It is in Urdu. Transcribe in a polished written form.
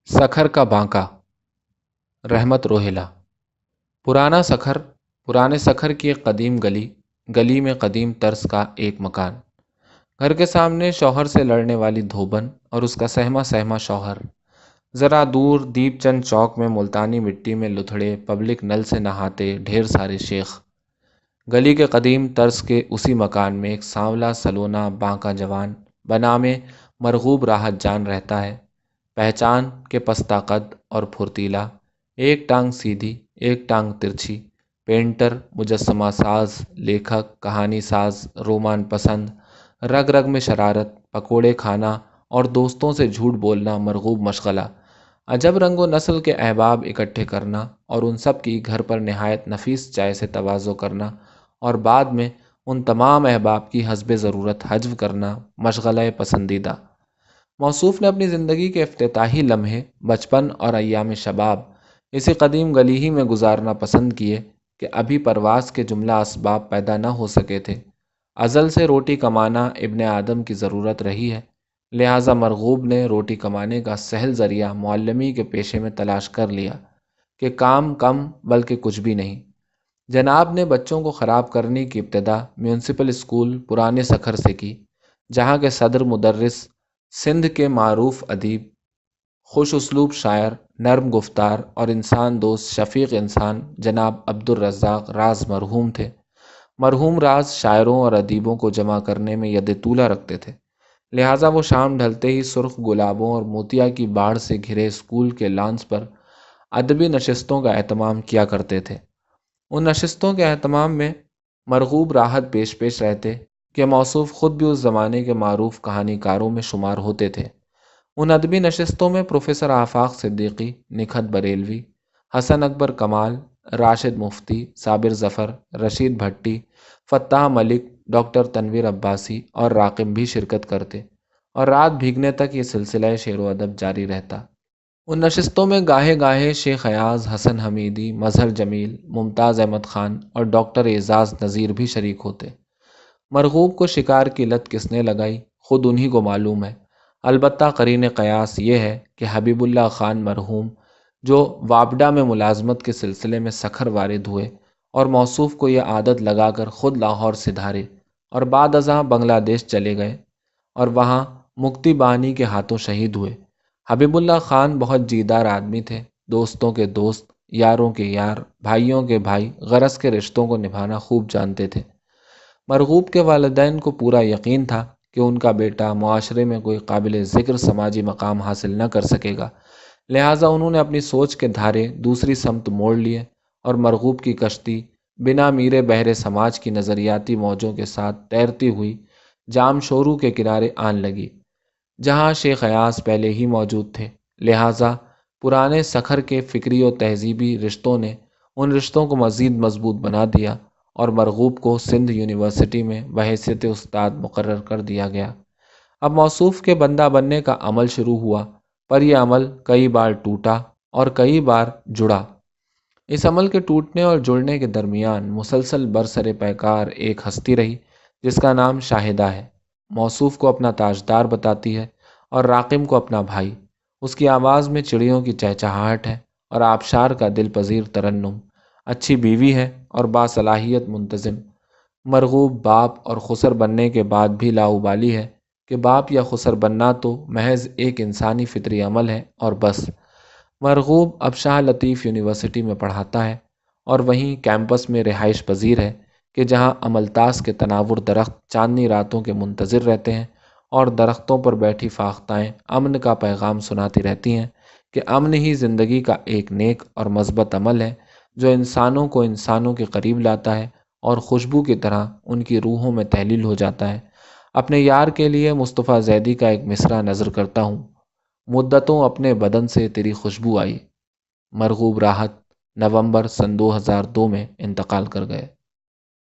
سکھر کا بانکا، رحمت روہیلا۔ پرانے سکھر کی ایک قدیم گلی میں قدیم طرز کا ایک مکان۔ گھر کے سامنے شوہر سے لڑنے والی دھوبن اور اس کا سہما سہما شوہر۔ ذرا دور دیپ چند چوک میں ملتانی مٹی میں لتھڑے پبلک نل سے نہاتے ڈھیر سارے شیخ۔ گلی کے قدیم طرز کے اسی مکان میں ایک سانولا سلونا بانکا جوان بنام مرغوب راحت جان رہتا ہے۔ پہچان کے پستہ قد اور پھرتیلا، ایک ٹانگ سیدھی ایک ٹانگ ترچھی، پینٹر، مجسمہ ساز، لیکھک، کہانی ساز، رومان پسند، رگ رگ میں شرارت، پکوڑے کھانا اور دوستوں سے جھوٹ بولنا مرغوب مشغلہ، عجب رنگ و نسل کے احباب اکٹھے کرنا اور ان سب کی گھر پر نہایت نفیس چائے سے تواضع کرنا اور بعد میں ان تمام احباب کی حسب ضرورت حجو کرنا مشغلہ پسندیدہ۔ موصوف نے اپنی زندگی کے افتتاحی لمحے بچپن اور ایام شباب اسی قدیم گلی ہی میں گزارنا پسند کیے کہ ابھی پرواز کے جملہ اسباب پیدا نہ ہو سکے تھے۔ ازل سے روٹی کمانا ابن آدم کی ضرورت رہی ہے، لہٰذا مرغوب نے روٹی کمانے کا سہل ذریعہ معلمی کے پیشے میں تلاش کر لیا کہ کام کم بلکہ کچھ بھی نہیں۔ جناب نے بچوں کو خراب کرنے کی ابتدا میونسپل اسکول پرانے سکھر سے کی، جہاں کے صدر مدرس سندھ کے معروف ادیب، خوش اسلوب شاعر، نرم گفتار اور انسان دوست شفیق انسان جناب عبدالرزاق راز مرحوم تھے۔ مرحوم راز شاعروں اور ادیبوں کو جمع کرنے میں ید طولہ رکھتے تھے، لہٰذا وہ شام ڈھلتے ہی سرخ گلابوں اور موتیا کی باڑ سے گھرے اسکول کے لانس پر ادبی نشستوں کا اہتمام کیا کرتے تھے۔ ان نشستوں کے اہتمام میں مرغوب راحت پیش رہتے کہ موصوف خود بھی اس زمانے کے معروف کہانی کاروں میں شمار ہوتے تھے۔ ان ادبی نشستوں میں پروفیسر آفاق صدیقی، نکھت بریلوی، حسن اکبر کمال، راشد مفتی، صابر ظفر، رشید بھٹی، فتح ملک، ڈاکٹر تنویر عباسی اور راقم بھی شرکت کرتے اور رات بھیگنے تک یہ سلسلہ شعر و ادب جاری رہتا۔ ان نشستوں میں گاہے گاہے شیخ ایاز، حسن حمیدی، مظہر جمیل، ممتاز احمد خان اور ڈاکٹر اعزاز نذیر بھی شریک ہوتے۔ مرغوب کو شکار کی لت کس نے لگائی خود انہی کو معلوم ہے، البتہ قرین قیاس یہ ہے کہ حبیب اللہ خان مرحوم جو وابڈا میں ملازمت کے سلسلے میں سکھر وارد ہوئے اور موصوف کو یہ عادت لگا کر خود لاہور سے دھارے اور بعد ازاں بنگلہ دیش چلے گئے اور وہاں مکتی بانی کے ہاتھوں شہید ہوئے۔ حبیب اللہ خان بہت جیدار آدمی تھے، دوستوں کے دوست، یاروں کے یار، بھائیوں کے بھائی، غرض کے رشتوں کو نبھانا خوب جانتے تھے۔ مرغوب کے والدین کو پورا یقین تھا کہ ان کا بیٹا معاشرے میں کوئی قابل ذکر سماجی مقام حاصل نہ کر سکے گا، لہٰذا انہوں نے اپنی سوچ کے دھارے دوسری سمت موڑ لیے اور مرغوب کی کشتی بنا میرے بحر سماج کی نظریاتی موجوں کے ساتھ تیرتی ہوئی جام شورو کے کنارے آن لگی، جہاں شیخ ایاز پہلے ہی موجود تھے۔ لہٰذا پرانے سکھر کے فکری و تہذیبی رشتوں نے ان رشتوں کو مزید مضبوط بنا دیا اور مرغوب کو سندھ یونیورسٹی میں بحیثیت استاد مقرر کر دیا گیا۔ اب موصوف کے بندہ بننے کا عمل شروع ہوا، پر یہ عمل کئی بار ٹوٹا اور کئی بار جڑا۔ اس عمل کے ٹوٹنے اور جڑنے کے درمیان مسلسل برسر پیکار ایک ہستی رہی جس کا نام شاہدہ ہے۔ موصوف کو اپنا تاجدار بتاتی ہے اور راقم کو اپنا بھائی۔ اس کی آواز میں چڑیوں کی چہچہاہٹ ہے اور آبشار کا دل پذیر ترنم۔ اچھی بیوی ہے اور باصلاحیت منتظم۔ مرغوب باپ اور خسر بننے کے بعد بھی لاابالی ہے کہ باپ یا خسر بننا تو محض ایک انسانی فطری عمل ہے اور بس۔ مرغوب اب شاہ لطیف یونیورسٹی میں پڑھاتا ہے اور وہیں کیمپس میں رہائش پذیر ہے کہ جہاں املتاس کے تناور درخت چاندنی راتوں کے منتظر رہتے ہیں اور درختوں پر بیٹھی فاختائیں امن کا پیغام سناتی رہتی ہیں کہ امن ہی زندگی کا ایک نیک اور مثبت عمل ہے جو انسانوں کو انسانوں کے قریب لاتا ہے اور خوشبو کی طرح ان کی روحوں میں تحلیل ہو جاتا ہے۔ اپنے یار کے لیے مصطفیٰ زیدی کا ایک مصرع نظر کرتا ہوں: مدتوں اپنے بدن سے تیری خوشبو آئی۔ مرغوب راحت نومبر سن 2002 میں انتقال کر گئے۔